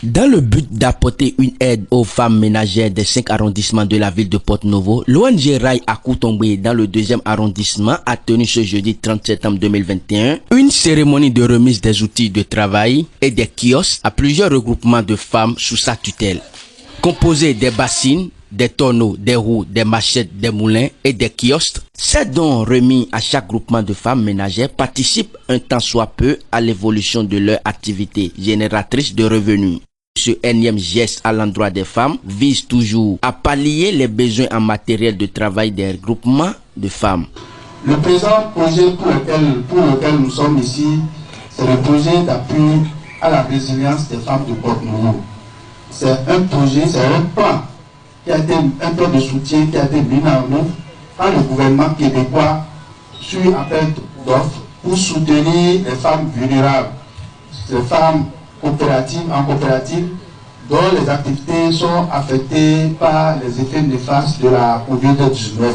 Dans le but d'apporter une aide aux femmes ménagères des 5 arrondissements de la ville de Porto-Novo, l'ONG Rai à Koutombé dans le 2e arrondissement a tenu ce jeudi 30 septembre 2021 une cérémonie de remise des outils de travail et des kiosques à plusieurs regroupements de femmes sous sa tutelle. Composés des bassines, des tonneaux, des roues, des machettes, des moulins et des kiosques, ces dons remis à chaque groupement de femmes ménagères participent un tant soit peu à l'évolution de leur activité génératrice de revenus. Ce énième geste à l'endroit des femmes vise toujours à pallier les besoins en matériel de travail des groupements de femmes. Le présent projet pour lequel nous sommes ici, c'est le projet d'appui à la résilience des femmes de Porto-Novo. C'est un projet, c'est un plan qui a été un plan de soutien qui a été mis en œuvre par le gouvernement québécois sur appel d'offres pour soutenir les femmes vulnérables, les femmes en coopérative dont les activités sont affectées par les effets néfastes de la COVID-19.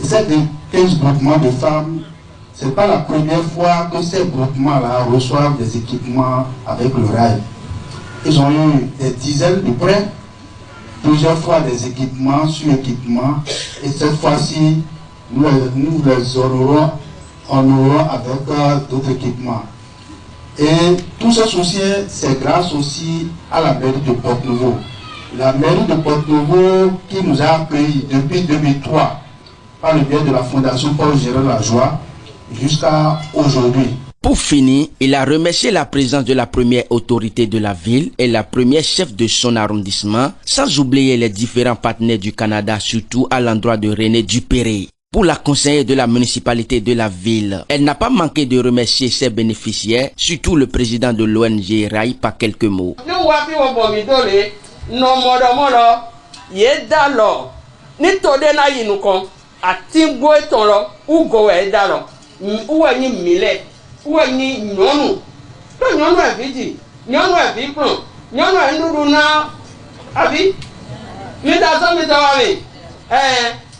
Et ces 15 groupements de femmes, ce n'est pas la première fois que ces groupements-là reçoivent des équipements avec le rail. Ils ont eu des dizaines de prêts, plusieurs fois des équipements sur équipements, et cette fois-ci, nous les honorons avec d'autres équipements. Et tout ce soutien, c'est grâce aussi à la mairie de Porto-Novo. La mairie de Porto-Novo qui nous a accueillis depuis 2003 par le biais de la Fondation Paul Gérard Lajoie jusqu'à aujourd'hui. Pour finir, il a remercié la présence de la première autorité de la ville et la première chef de son arrondissement, sans oublier les différents partenaires du Canada, surtout à l'endroit de René Dupéré. Pour la conseillère de la municipalité de la ville, elle n'a pas manqué de remercier ses bénéficiaires, surtout le président de l'ONG Rai par quelques mots.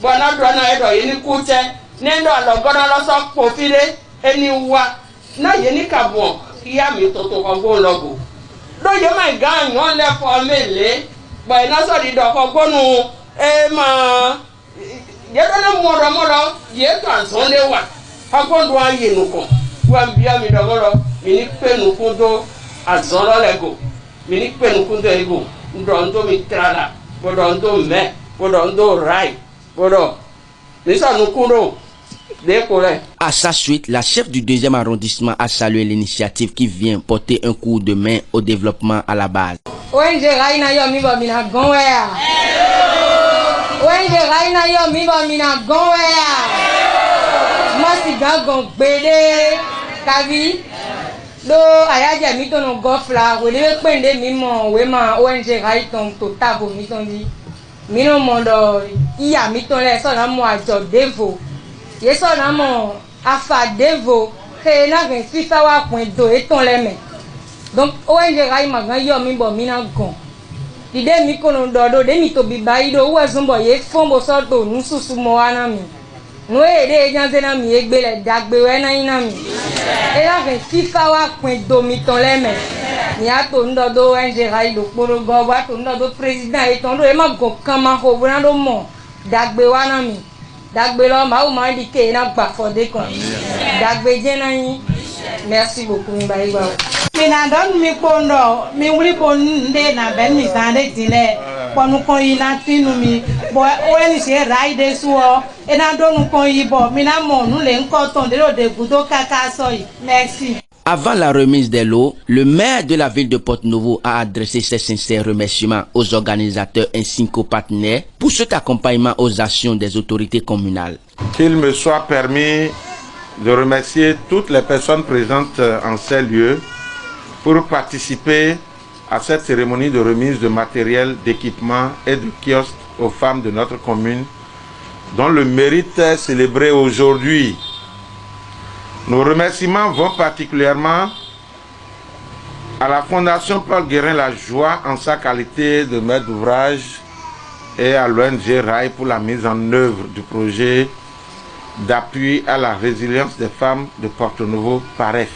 Bona drona edo yeni kuche nendo alogona loso profile eniwa na yeni kabon ya mi toto ko logo do ye my gang on le for mele boy na so di do ko gonu e ma ye do na moro ye kan so le wa agondo aye nu ko wa mbia mi do goro mi ni penu kundo azoro lego mi ni penu kundo ego ndo mi trala bodo me bodo right. À sa suite, la chef du 2e arrondissement a salué l'initiative qui vient porter un coup de main au développement à la base. ONG Raina yo mi bo mina gonwea. ONG Raina yo mi bo mina gonwea. Masi gagon gbede kavi do ayaje mi to no gofla we le pende mi mo we ma ONG Raiton to tabo mi ton di. Mino mondo iya mitole so na mo ajo devo ye so na mo afa devo he na gen fifa wa pon do eton leme donc ONG Rai magan yo mi bo mi na gon ide mi kono do de mi to bi bayi do wo zumbo ye fombo so to nu susu mo wa na mi no e de janze na mi egbele dagbe we na ina mi e na gen fifa wa pon do mi ton leme ni ato ndo do ONG Rai do poro go wa to ndo do president e ton do e ma go kan ma ho bran do mo dagbe wa na mi dagbe lo ma o ma di ke na gba for de kon dagbe je na yin merci beaucoup mi bayi gba mi na don mi pondo mi wuri ponde na ben mi sande tile ponu kon yi na tinu mi bo ONG Rai de suo e na don kon yi bo mi na mo nu le nko ton de lo de gudo kaka so yi merci. Avant la remise des lots, le maire de la ville de Porto-Novo a adressé ses sincères remerciements aux organisateurs ainsi qu'aux partenaires pour cet accompagnement aux actions des autorités communales. Qu'il me soit permis de remercier toutes les personnes présentes en ces lieux pour participer à cette cérémonie de remise de matériel, d'équipement et de kiosques aux femmes de notre commune, dont le mérite est célébré aujourd'hui. Nos remerciements vont particulièrement à la Fondation Paul Guérin Lajoie en sa qualité de maître d'ouvrage et à l'ONG Rai pour la mise en œuvre du projet d'appui à la résilience des femmes de Porto-Novo, PAREF.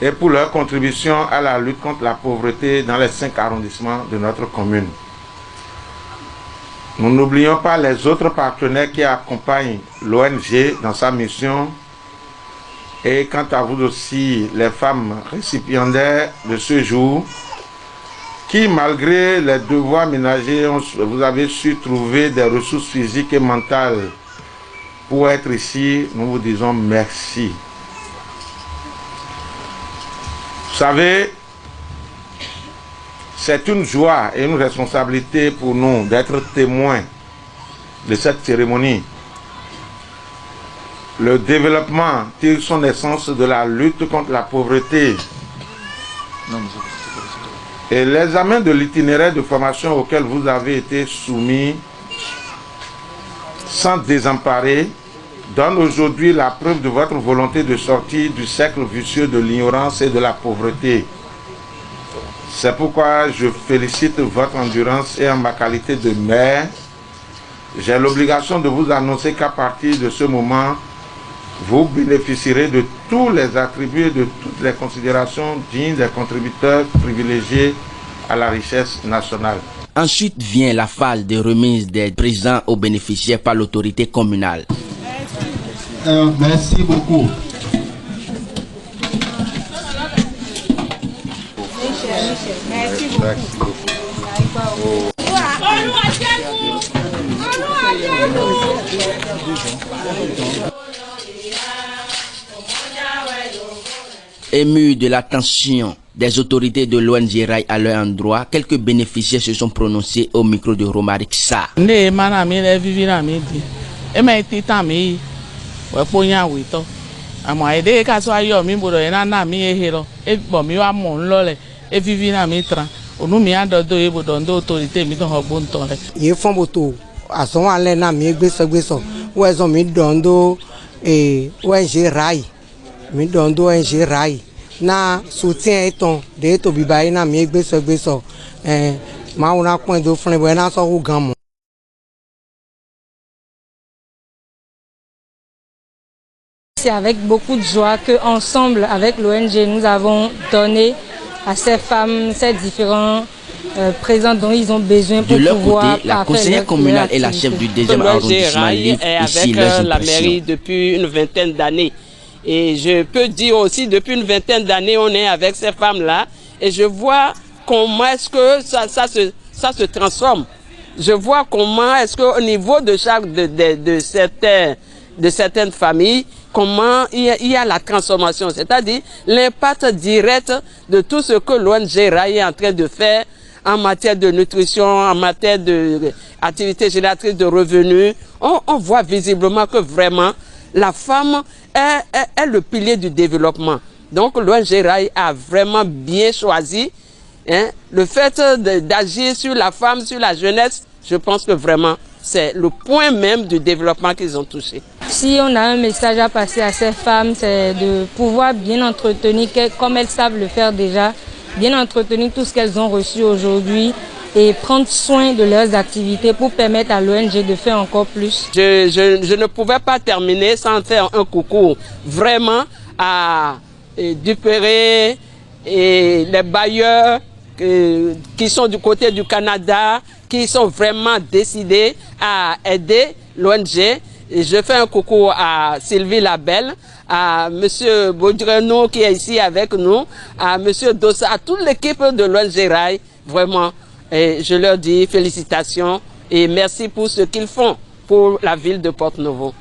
et pour leur contribution à la lutte contre la pauvreté dans les 5 arrondissements de notre commune. Nous n'oublions pas les autres partenaires qui accompagnent l'ONG dans sa mission et quant à vous aussi, les femmes récipiendaires de ce jour qui, malgré les devoirs ménagers, vous avez su trouver des ressources physiques et mentales pour être ici. Nous vous disons merci. Vous savez, c'est une joie et une responsabilité pour nous d'être témoins de cette cérémonie. Le développement tire son essence de la lutte contre la pauvreté. Et l'examen de l'itinéraire de formation auquel vous avez été soumis, sans désemparer, donne aujourd'hui la preuve de votre volonté de sortir du cercle vicieux de l'ignorance et de la pauvreté. C'est pourquoi je félicite votre endurance et en ma qualité de maire, j'ai l'obligation de vous annoncer qu'à partir de ce moment, vous bénéficierez de tous les attributs et de toutes les considérations dignes des contributeurs privilégiés à la richesse nationale. Ensuite vient la phase de remise des présents aux bénéficiaires par l'autorité communale. Merci beaucoup. Émus de l'attention des autorités de l'ONG Rai à leur endroit, quelques bénéficiaires se sont prononcés au micro de Romaric Sarr. Na soutien eton de to bibaye na mi egbeso ma una point do flen bo na so hu gan mo. C'est avec beaucoup de joie que ensemble avec l'ONG nous avons donné à ces femmes ces différents présents dont ils ont besoin pour de leur pouvoir côté, la conseillère communale et la chef du 2e arrondissement livrent ici leurs impressions. La mairie depuis une vingtaine d'années. Et je peux dire aussi, depuis une vingtaine d'années, on est avec ces femmes-là. Et je vois comment est-ce que ça se transforme. Je vois comment est-ce qu'au niveau de certaines familles, comment il y a la transformation. C'est-à-dire l'impact direct de tout ce que l'ONG Rai est en train de faire en matière de nutrition, en matière d'activité génératrice de revenus. On voit visiblement que vraiment, la femme est le pilier du développement. Donc l'ONG Rai a vraiment bien choisi le fait d'agir sur la femme, sur la jeunesse. Je pense que vraiment c'est le point même du développement qu'ils ont touché. Si on a un message à passer à ces femmes, c'est de pouvoir bien entretenir, comme elles savent le faire déjà, bien entretenir tout ce qu'elles ont reçu aujourd'hui et prendre soin de leurs activités pour permettre à l'ONG de faire encore plus. Je ne pouvais pas terminer sans faire un coucou vraiment à Duperré et les bailleurs qui sont du côté du Canada, qui sont vraiment décidés à aider l'ONG. Je fais un coucou à Sylvie Labelle, à M. Baudreno qui est ici avec nous, à M. Dossa, à toute l'équipe de l'ONG Rai, vraiment. Et je leur dis félicitations et merci pour ce qu'ils font pour la ville de Porto-Novo.